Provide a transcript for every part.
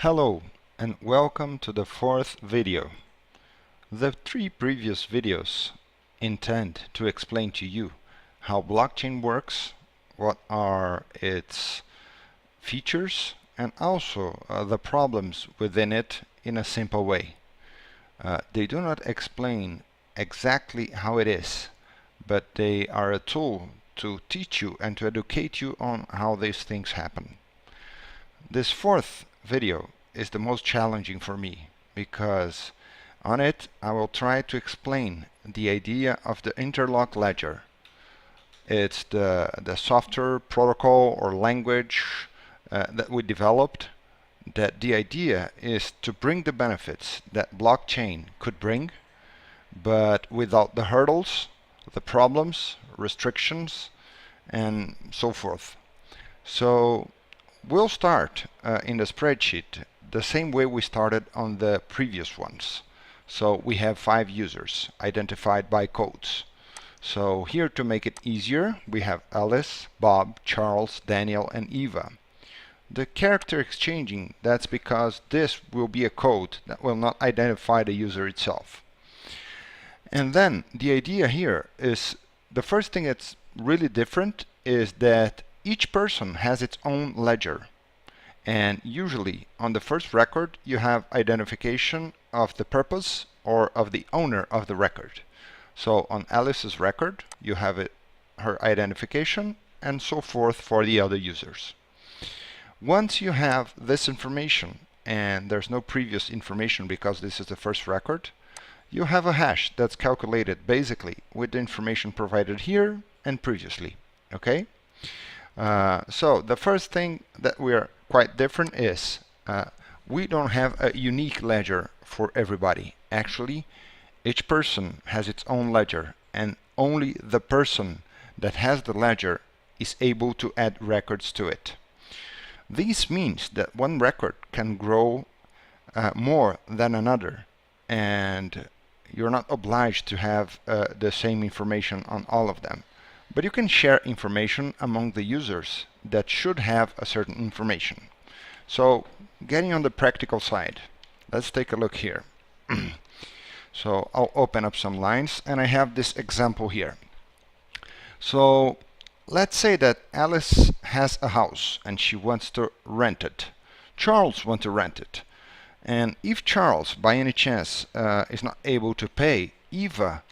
Hello and welcome to the fourth video. The three previous videos intend to explain to you how blockchain works, what are its features, and also the problems within it in a simple way. They do not explain exactly how it is, but they are a tool to teach you and to educate you on how these things happen. This fourth video is the most challenging for me because on it I will try to explain the idea of the InterlockLedger. It's the software protocol or language that we developed, that the idea is to bring the benefits that blockchain could bring, but without the hurdles, the problems, restrictions, and so forth. So we'll start in the spreadsheet the same way we started on the previous ones. So we have 5 users identified by codes. So here, to make it easier, we have Alice, Bob, Charles, Daniel, and Eva. The character exchanging, that's because this will be a code that will not identify the user itself. And then the idea here is, the first thing that's really different is that each person has its own ledger. And usually on the first record you have identification of the purpose or of the owner of the record. So on Alice's record you have her identification, and so forth for the other users. Once you have this information, and there's no previous information because this is the first record, you have a hash that's calculated basically with the information provided here and previously. Okay? So the first thing that we are quite different is we don't have a unique ledger for everybody. Actually, each person has its own ledger, and only the person that has the ledger is able to add records to it. This means that one record can grow more than another, and you're not obliged to have the same information on all of them. But you can share information among the users that should have a certain information. So getting on the practical side, let's take a look here. So I'll open up some lines, and I have this example here. So let's say that Alice has a house and she wants to rent it. Charles wants to rent it. And if Charles by any chance is not able to pay, Eva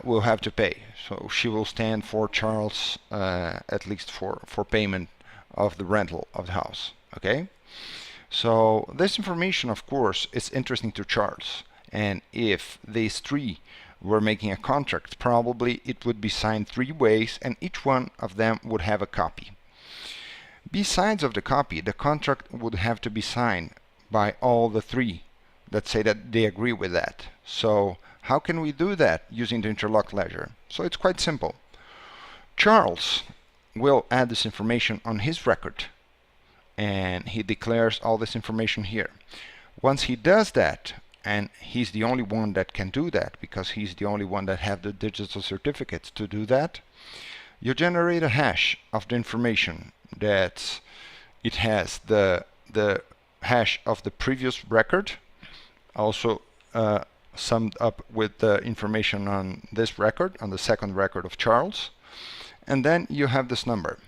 will have to pay. So she will stand for Charles, at least for payment of the rental of the house. Okay? So this information, of course, is interesting to Charles. And if these three were making a contract, probably it would be signed 3 ways, and each one of them would have a copy. Besides of the copy, the contract would have to be signed by all the 3. Let's say that they agree with that. So how can we do that using the InterlockLedger? So it's quite simple. Charles will add this information on his record, and he declares all this information here. Once he does that, and he's the only one that can do that because he's the only one that have the digital certificates to do that, you generate a hash of the information that it has the hash of the previous record, also summed up with the information on this record, on the second record of Charles, and then you have this number.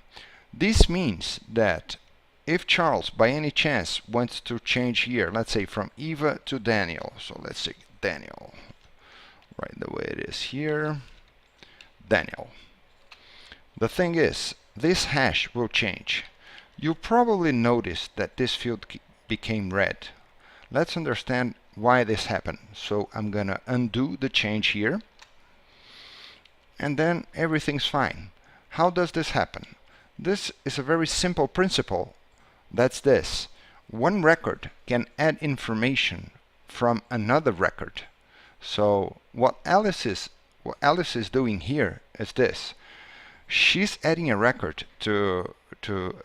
This means that if Charles by any chance wants to change here, let's say from Eva to Daniel, so let's say Daniel, right the way it is here, Daniel. The thing is, this hash will change. You probably noticed that this field became red. Let's understand why this happened. So I'm gonna undo the change here, and then everything's fine. How does this happen? This is a very simple principle. That's this. One record can add information from another record. So what Alice is doing here is this. She's adding a record to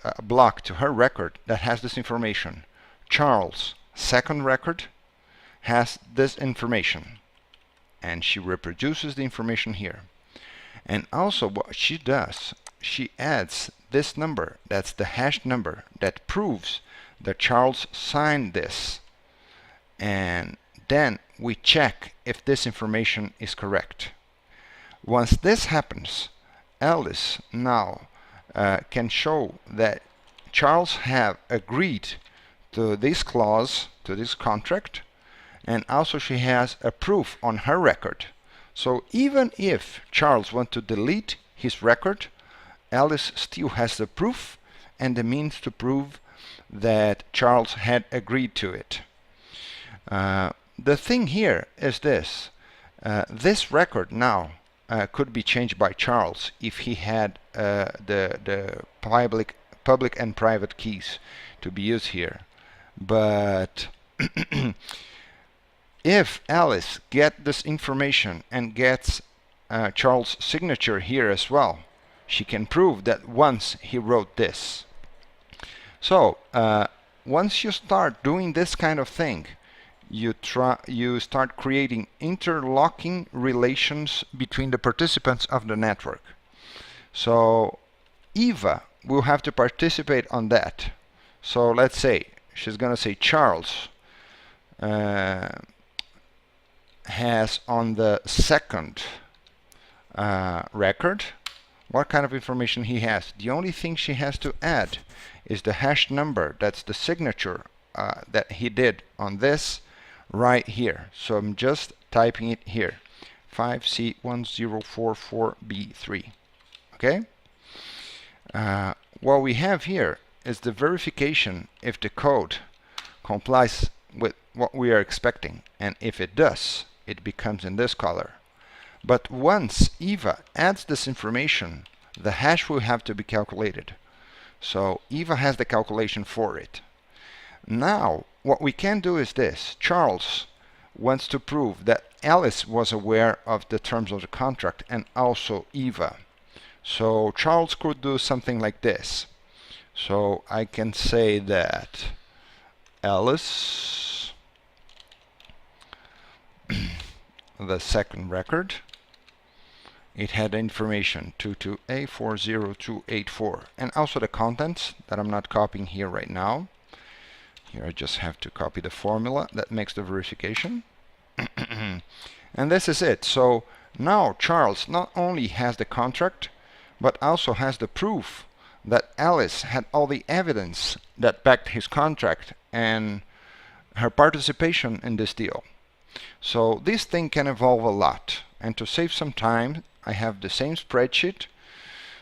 a block to her record that has this information. Charles' second record has this information, and she reproduces the information here. And also what she does, she adds this number, that's the hash number that proves that Charles signed this, and then we check if this information is correct. Once this happens, Alice now can show that Charles have agreed to this clause, to this contract, and also she has a proof on her record. So even if Charles wants to delete his record, Alice still has the proof and the means to prove that Charles had agreed to it. The thing here is this. This record now could be changed by Charles if he had the public and private keys to be used here. But if Alice gets this information and gets Charles' signature here as well, she can prove that once he wrote this. So once you start doing this kind of thing, you start creating interlocking relations between the participants of the network. So Eva will have to participate on that. So let's say she's going to say Charles has on the second record, what kind of information he has. The only thing she has to add is the hash number, that's the signature that he did on this right here. So I'm just typing it here, 5C1044B3. Okay? What we have here is the verification if the code complies with what we are expecting, and if it does, it becomes in this color. But once Eva adds this information, the hash will have to be calculated. So Eva has the calculation for it. Now what we can do is this. Charles wants to prove that Alice was aware of the terms of the contract, and also Eva. So Charles could do something like this. So I can say that Alice, the second record, it had information 22A40284, and also the contents that I'm not copying here right now. Here I just have to copy the formula that makes the verification. And this is it. So now Charles not only has the contract, but also has the proof that Alice had all the evidence that backed his contract and her participation in this deal. So this thing can evolve a lot. And to save some time, I have the same spreadsheet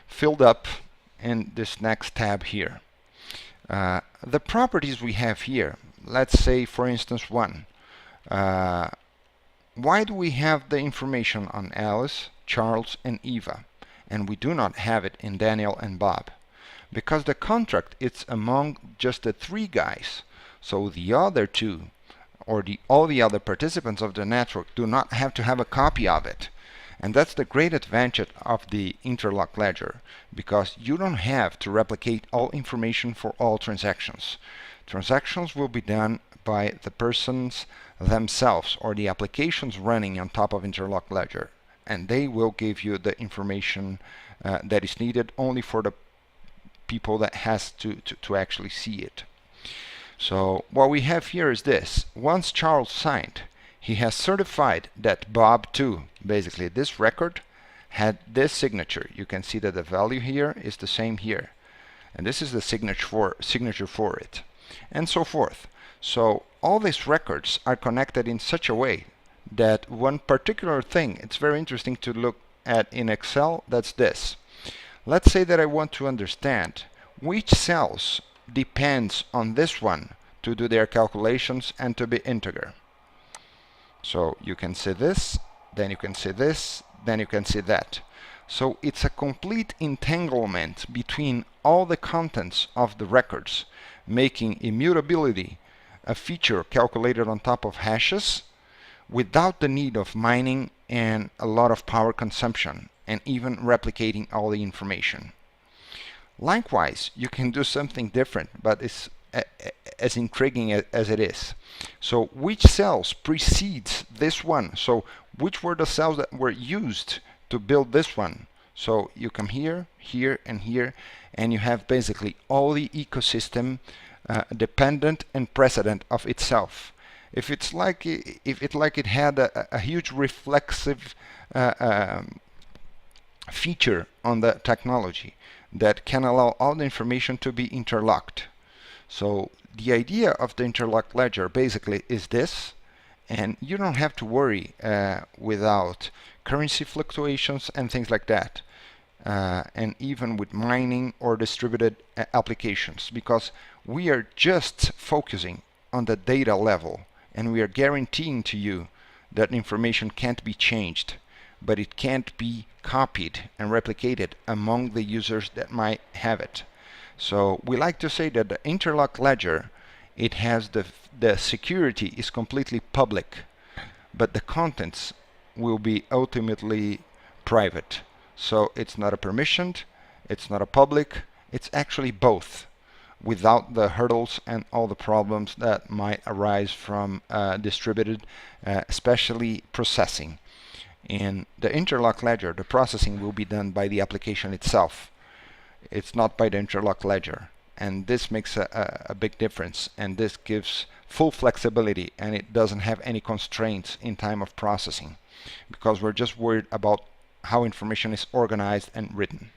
filled up in this next tab here. The properties we have here, let's say for instance one. Why do we have the information on Alice, Charles and Eva, and we do not have it in Daniel and Bob? Because the contract is among just the three guys, so the other two or all the other participants of the network do not have to have a copy of it. And that's the great advantage of the InterlockLedger, because you don't have to replicate all information for all transactions. Transactions will be done by the persons themselves or the applications running on top of InterlockLedger, and they will give you the information that is needed only for the people that has to actually see it. So what we have here is this. Once Charles signed, he has certified that Bob too, basically this record, had this signature. You can see that the value here is the same here, and this is the signature for it, and so forth. So all these records are connected in such a way that one particular thing, it's very interesting to look at in Excel, that's this. Let's say that I want to understand which cells depends on this one to do their calculations and to be integer. So you can see this, then you can see this, then you can see that. So it's a complete entanglement between all the contents of the records, making immutability a feature calculated on top of hashes without the need of mining and a lot of power consumption, and even replicating all the information. Likewise, you can do something different, but it's as intriguing as it is. So which cells precedes this one? So which were the cells that were used to build this one? So you come here, here, and here, and you have basically all the ecosystem dependent and precedent of itself. If it had a huge reflexive feature on the technology that can allow all the information to be interlocked. So the idea of the interlocked ledger basically is this, and you don't have to worry without currency fluctuations and things like that, and even with mining or distributed applications, because we are just focusing on the data level, and we are guaranteeing to you that information can't be changed, but it can't be copied and replicated among the users that might have it. So we like to say that the interlocked ledger, it has the security is completely public, but the contents will be ultimately private. So it's not a permissioned, it's not a public, it's actually both, without the hurdles and all the problems that might arise from distributed, especially processing. In the interlocked ledger, the processing will be done by the application itself. It's not by the interlocked ledger. And this makes a big difference, and this gives full flexibility, and it doesn't have any constraints in time of processing, because we're just worried about how information is organized and written.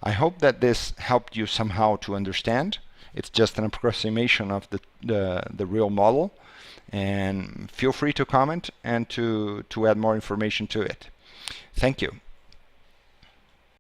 I hope that this helped you somehow to understand. It's just an approximation of the real model, and feel free to comment and to add more information to it. Thank you.